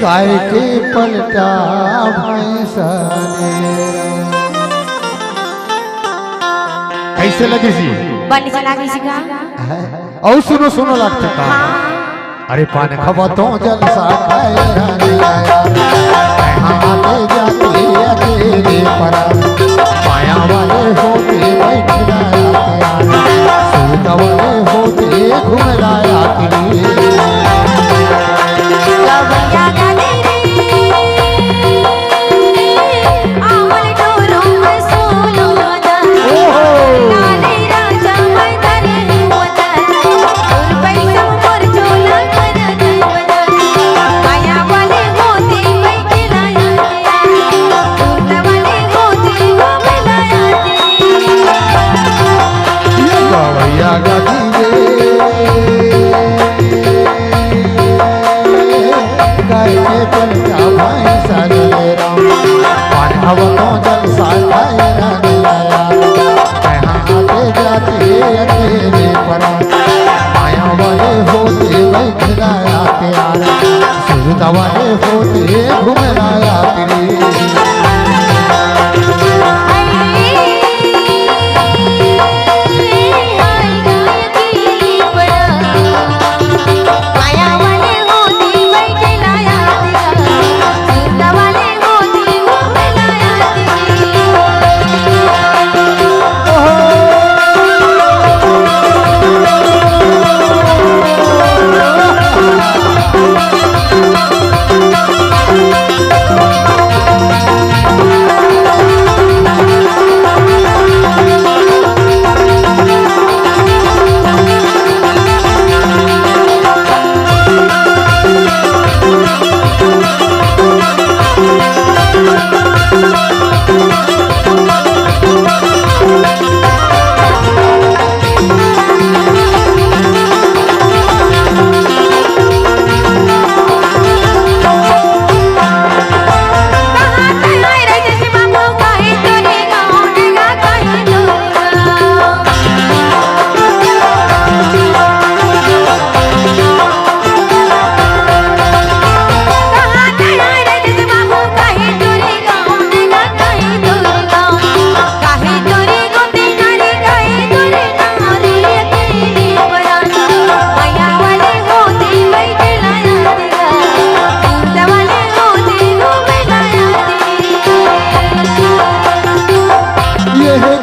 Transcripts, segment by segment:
गाय के पलटा भैंसा ने। कैसे लगी सी? बनी चला गई सी का? और सुनो सुनो लगता का। अरे पान खबा तो जलसा खाए रानी आया, आते जाते अकेले परा, माया वाले होते बैठ लाया, सूता वाले होते घूम लाया वाले होते घूम लाया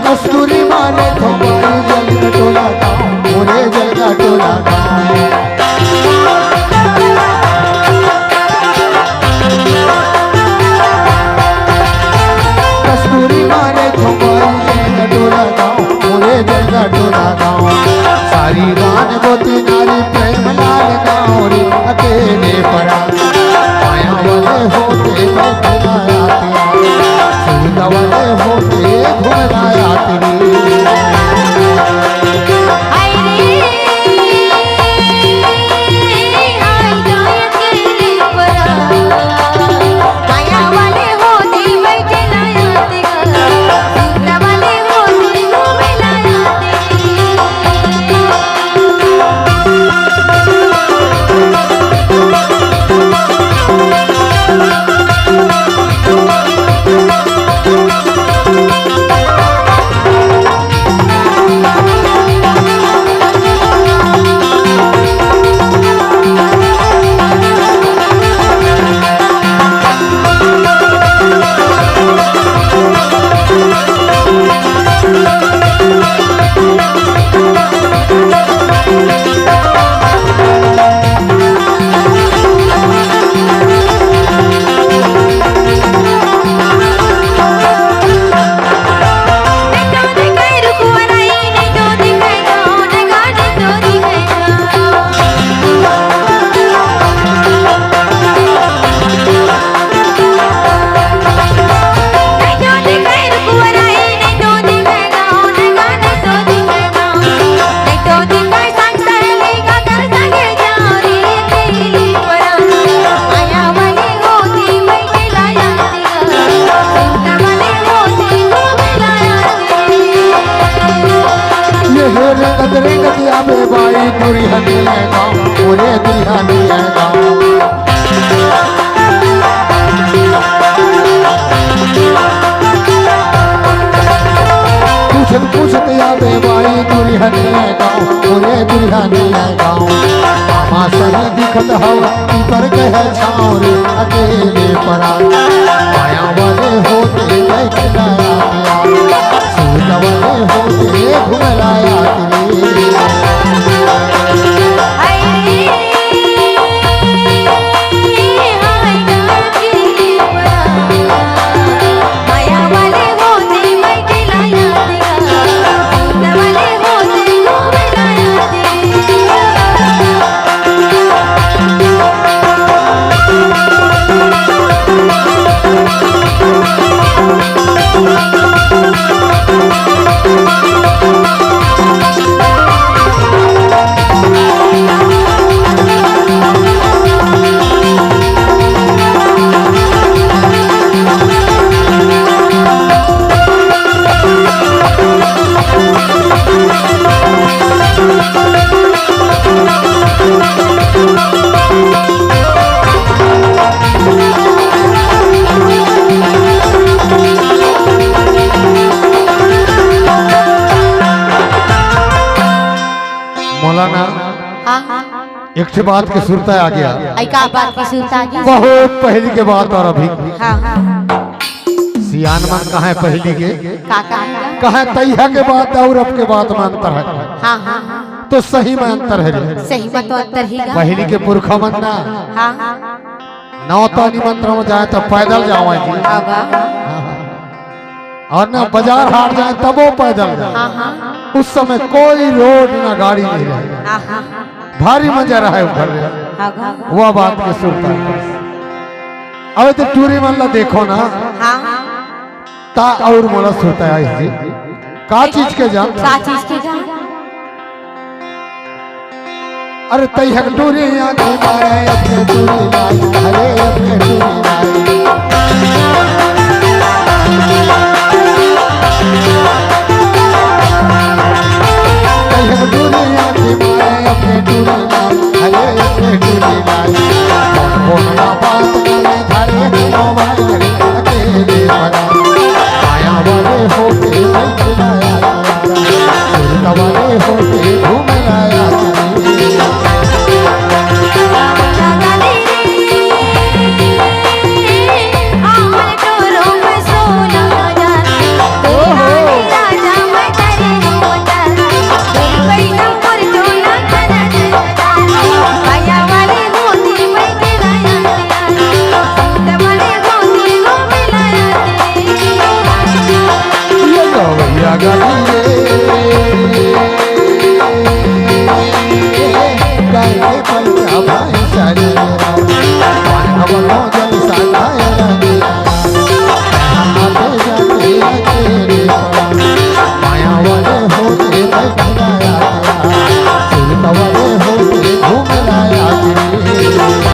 कस्तूरी माने जल का टोला मोरे जल का टोला कस्तूरी माने जल का टोला मोरे जल का टोला सारी रान गोती नारी प्रेम लाल गाँव अकेले परा माया वाले होते बैठलाया सुविधा वाले होते घुमलाया हे रेंगत आवे बाई दुरिहनिया गाँव ओरे दुरिहनिया गाँव पूछत आवे बाई दुरिहनिया गाँव ओरे दुरिहनिया गाँव मामा सही दिखत हवा पर कह छाँव रे अकेले परा माया वाले होते बैठलाया सूत वाले होते घुमलाया मौलाना एक से बात की सुरता आ गया बात की सुरता आ गया बहुत पहली के बात और अभी हाँ। सियान मन कहा है पहली के कहा तैया के बात और अब के बात में अंतर है हाँ, हाँ। तो सही में अंतर है सही में तो अंतर ही पहली के पुरखा मन ना हाँ। नौता निमंत्रण में जाए तो पैदल जाओ और ना बाजार हाट जाए तब वो पैदल जाए उस समय कोई रोड ना गाड़ी नहीं रहे भारी मजा रहा है घर वह बात के सुनता अब तो टूरी मन ला देखो ना ता और मोला सुनता है का चीज के जान अरे तैहक टूरी आंखें मारे अपने टूरी लाई अरे अपने टूरी लाई